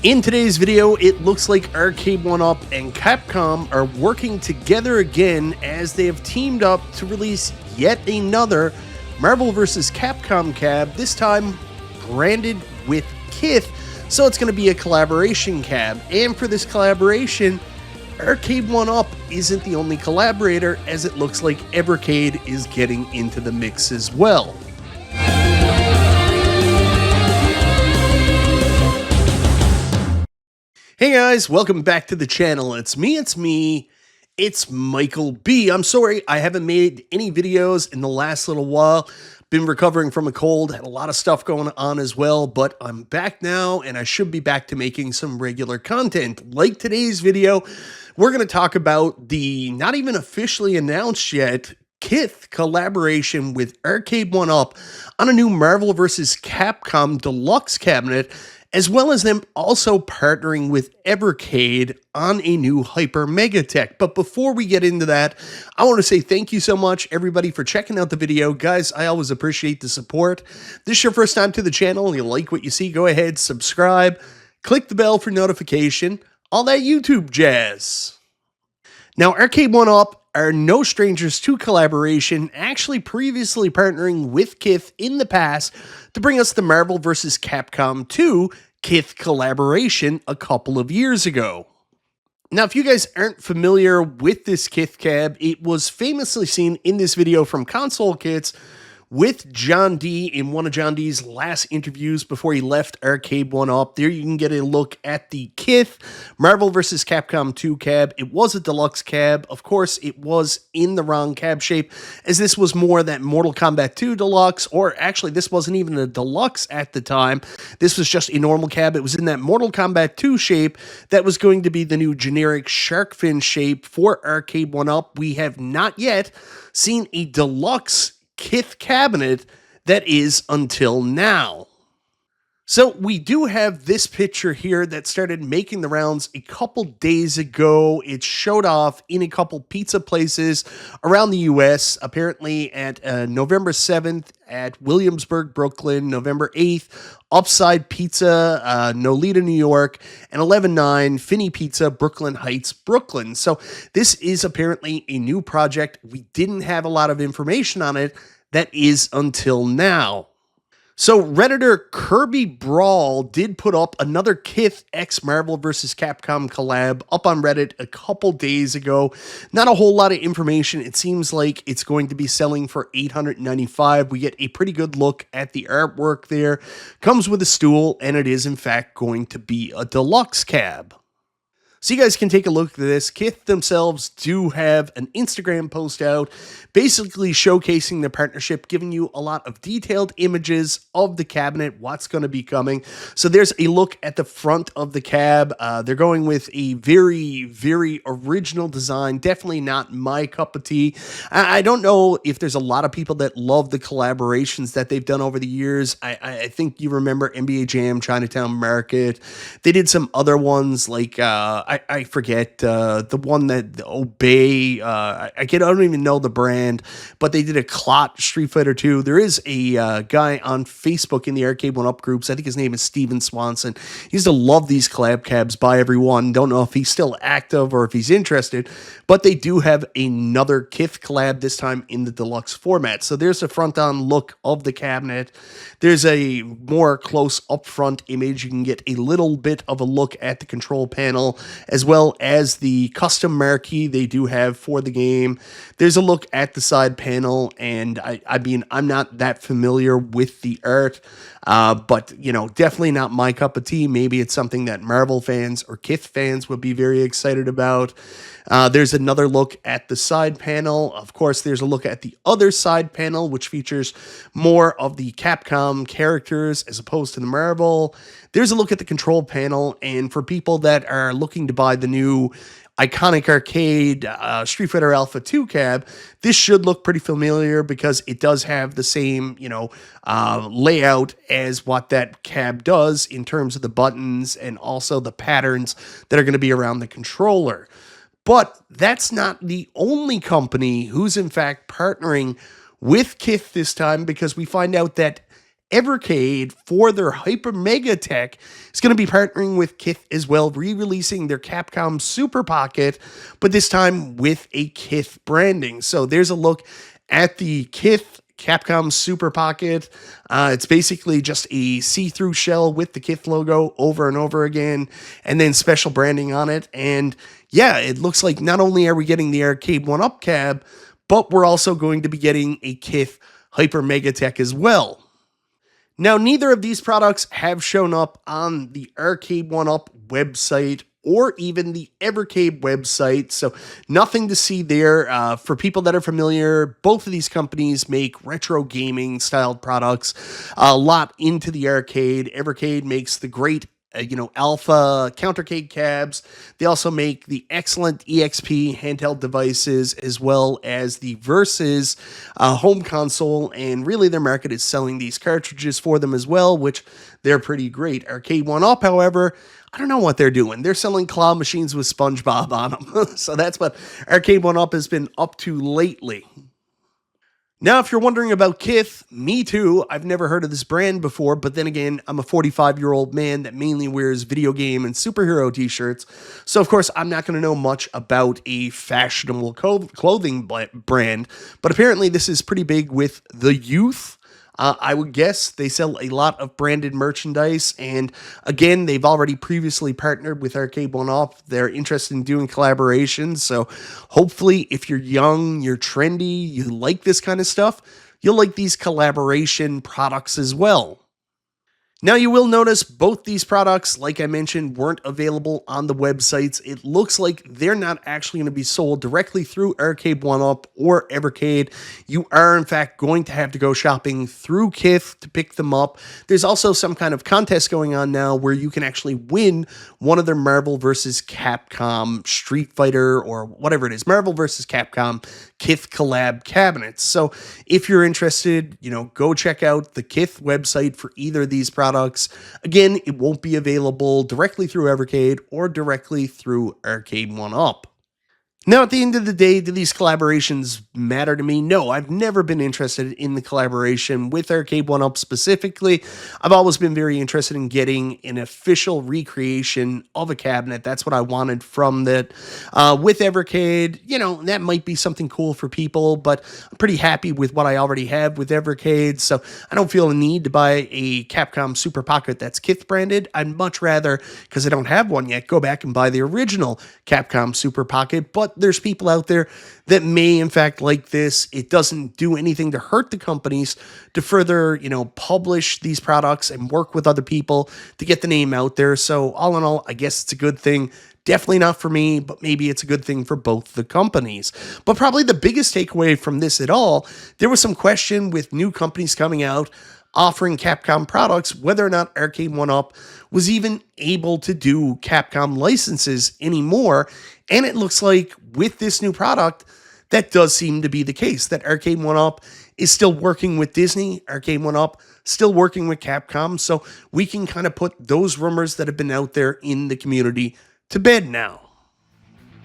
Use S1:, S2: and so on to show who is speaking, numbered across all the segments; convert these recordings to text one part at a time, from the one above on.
S1: In today's video, it looks like Arcade1Up and Capcom are working together again as they have teamed up to release yet another Marvel vs. Capcom cab, this time branded with Kith, so it's going to be a collaboration cab. And for this collaboration, Arcade1Up isn't the only collaborator, as it looks like Evercade is getting into the mix as well. Hey guys, welcome back to the channel. It's Michael B. I'm sorry I haven't made any videos in the last little while. Been recovering from a cold, had a lot of stuff going on as well, but I'm back now and I should be back to making some regular content. Like today's video, we're going to talk about the not even officially announced yet Kith collaboration with Arcade1Up on a new Marvel vs. Capcom Deluxe cabinet, as well as them also partnering with Evercade on a new Hyper Mega Tech. But before we get into that, I want to say thank you so much, everybody, for checking out the video. Guys, I always appreciate the support. If this is your first time to the channel and you like what you see, go ahead, subscribe, click the bell for notification, all that YouTube jazz. Now, Arcade1Up are no strangers to collaboration, actually previously partnering with Kith in the past to bring us the Marvel vs. Capcom 2 Kith collaboration a couple of years ago. Now, if you guys aren't familiar with this Kith cab, it was famously seen in this video from Console Kits with John D in one of John D's last interviews before he left Arcade1Up. There you can get a look at the Kith Marvel vs. Capcom 2 cab. It was a deluxe cab. Of course, it was in the wrong cab shape, as this was more that Mortal Kombat 2 deluxe, or actually this wasn't even a deluxe at the time. This was just a normal cab. It was in that Mortal Kombat 2 shape that was going to be the new generic shark fin shape for Arcade1Up. We have not yet seen a deluxe Kith cabinet that is until now. So we do have this picture here that started making the rounds a couple days ago. It showed off in a couple pizza places around the US, apparently at November 7th at Williamsburg, Brooklyn, November 8th, Upside Pizza, Nolita, New York, and 11-9 Finney Pizza, Brooklyn Heights, Brooklyn. So this is apparently a new project. We didn't have a lot of information on it. That is until now. So Redditor Kirby Brawl did put up another Kith X Marvel vs. Capcom collab up on Reddit a couple days ago. Not a whole lot of information. It seems like it's going to be selling for $895. We get a pretty good look at the artwork there. Comes with a stool, and it is in fact going to be a deluxe cab. So you guys can take a look at this. Kith themselves do have an Instagram post out, basically showcasing their partnership, giving you a lot of detailed images of the cabinet, what's going to be coming. So there's a look at the front of the cab. They're going with a very, very original design. Definitely not my cup of tea. I don't know if there's a lot of people that love the collaborations that they've done over the years. I think you remember NBA Jam, Chinatown Market. They did some other ones like I forget the one that Obey. I don't even know the brand, but they did a Clot Street Fighter 2. There is a guy on Facebook in the Arcade1Up groups. I think his name is Steven Swanson. He used to love these collab cabs by everyone. Don't know if he's still active or if he's interested, but they do have another Kith collab, this time in the deluxe format. So there's a front-on look of the cabinet. There's a more close up-front image. You can get a little bit of a look at the control panel, as well as the custom marquee they do have for the game. There's a look at the side panel, and I mean, I'm not that familiar with the art, but, you know, definitely not my cup of tea. Maybe it's something that Marvel fans or Kith fans would be very excited about. There's another look at the side panel. Of course, there's a look at the other side panel, which features more of the Capcom characters as opposed to the Marvel. There's a look at the control panel, and for people that are looking to buy the new iconic arcade Street Fighter Alpha 2 cab, this should look pretty familiar because it does have the same, you know, layout as what that cab does in terms of the buttons and also the patterns that are going to be around the controller. But that's not the only company who's in fact partnering with Kith this time, because we find out that Evercade, for their Hyper Mega Tech, is going to be partnering with Kith as well, re-releasing their Capcom Super Pocket, but this time with a Kith branding. So there's a look at the Kith Capcom Super Pocket. It's basically just a see-through shell with the Kith logo over and over again, and then special branding on it. And yeah, it looks like not only are we getting the Arcade1Up cab, but we're also going to be getting a Kith Hyper Mega Tech as well. Now, neither of these products have shown up on the Arcade1Up website or even the Evercade website, so nothing to see there. For people that are familiar, both of these companies make retro gaming styled products, a lot into the arcade. Evercade makes the great Alpha countercade cabs. They also make the excellent EXP handheld devices, as well as the Versus home console, and really their market is selling these cartridges for them as well, which they're pretty great. Arcade1Up, however, I don't know what they're doing. They're selling claw machines with SpongeBob on them. So that's what Arcade1Up has been up to lately. Now, if you're wondering about Kith, me too. I've never heard of this brand before, but then again, I'm a 45-year-old man that mainly wears video game and superhero t-shirts. So, of course, I'm not going to know much about a fashionable clothing brand, but apparently this is pretty big with the youth. I would guess they sell a lot of branded merchandise, and again, they've already previously partnered with Arcade1Up. They're interested in doing collaborations, so hopefully if you're young, you're trendy, you like this kind of stuff, you'll like these collaboration products as well. Now, you will notice both these products, like I mentioned, weren't available on the websites. It looks like they're not actually going to be sold directly through Arcade1Up or Evercade. You are, in fact, going to have to go shopping through Kith to pick them up. There's also some kind of contest going on now where you can actually win one of their Marvel vs. Capcom Street Fighter, or whatever it is, Marvel vs. Capcom Kith collab cabinets. So if you're interested, go check out the Kith website for either of these products. Again, it won't be available directly through Evercade or directly through Arcade1Up. Now, at the end of the day, do these collaborations matter to me? No, I've never been interested in the collaboration with Arcade1Up specifically. I've always been very interested in getting an official recreation of a cabinet. That's what I wanted from that. With Evercade, that might be something cool for people, but I'm pretty happy with what I already have with Evercade, so I don't feel a need to buy a Capcom Super Pocket that's Kith branded. I'd much rather, because I don't have one yet, go back and buy the original Capcom Super Pocket, but there's people out there that may, in fact, like this. It doesn't do anything to hurt the companies to further, publish these products and work with other people to get the name out there. So all in all, I guess it's a good thing. Definitely not for me, but maybe it's a good thing for both the companies. But probably the biggest takeaway from this at all, there was some question with new companies coming out offering Capcom products, whether or not Arcade1Up was even able to do Capcom licenses anymore. And it looks like with this new product, that does seem to be the case, that Arcade1Up is still working with Disney, Arcade1Up still working with Capcom, so we can kind of put those rumors that have been out there in the community to bed now.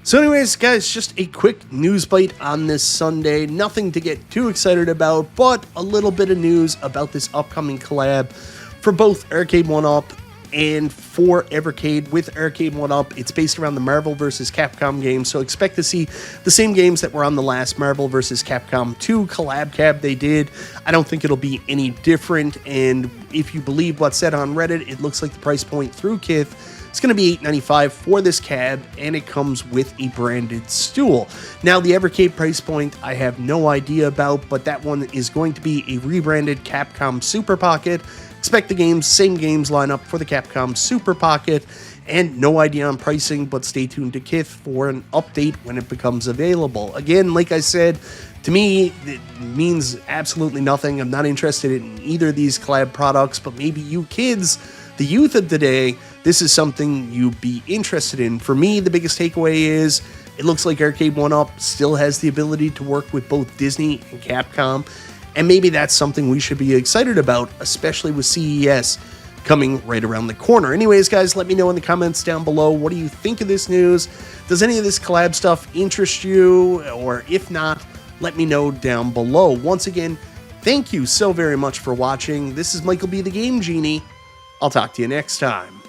S1: So anyways, guys, just a quick news bite on this Sunday. Nothing to get too excited about, but a little bit of news about this upcoming collab for both Arcade1Up and for Evercade. With Arcade1Up, it's based around the Marvel vs. Capcom game, so expect to see the same games that were on the last Marvel vs. Capcom 2 collab cab they did. I don't think it'll be any different, and if you believe what's said on Reddit, it looks like the price point through Kith, it's going to be $8.95 for this cab, and it comes with a branded stool. Now, the Evercade price point, I have no idea about, but that one is going to be a rebranded Capcom Super Pocket. Expect the same games lineup for the Capcom Super Pocket, and no idea on pricing, but stay tuned to Kith for an update when it becomes available. Again, like I said, to me, it means absolutely nothing. I'm not interested in either of these collab products, but maybe you kids, the youth of today, this is something you'd be interested in. For me, the biggest takeaway is it looks like Arcade1Up still has the ability to work with both Disney and Capcom, and maybe that's something we should be excited about, especially with CES coming right around the corner. Anyways, guys, let me know in the comments down below, what do you think of this news? Does any of this collab stuff interest you? Or if not, let me know down below. Once again, Thank you so very much for watching. This is Michael B. the Game Genie. I'll talk to you next time.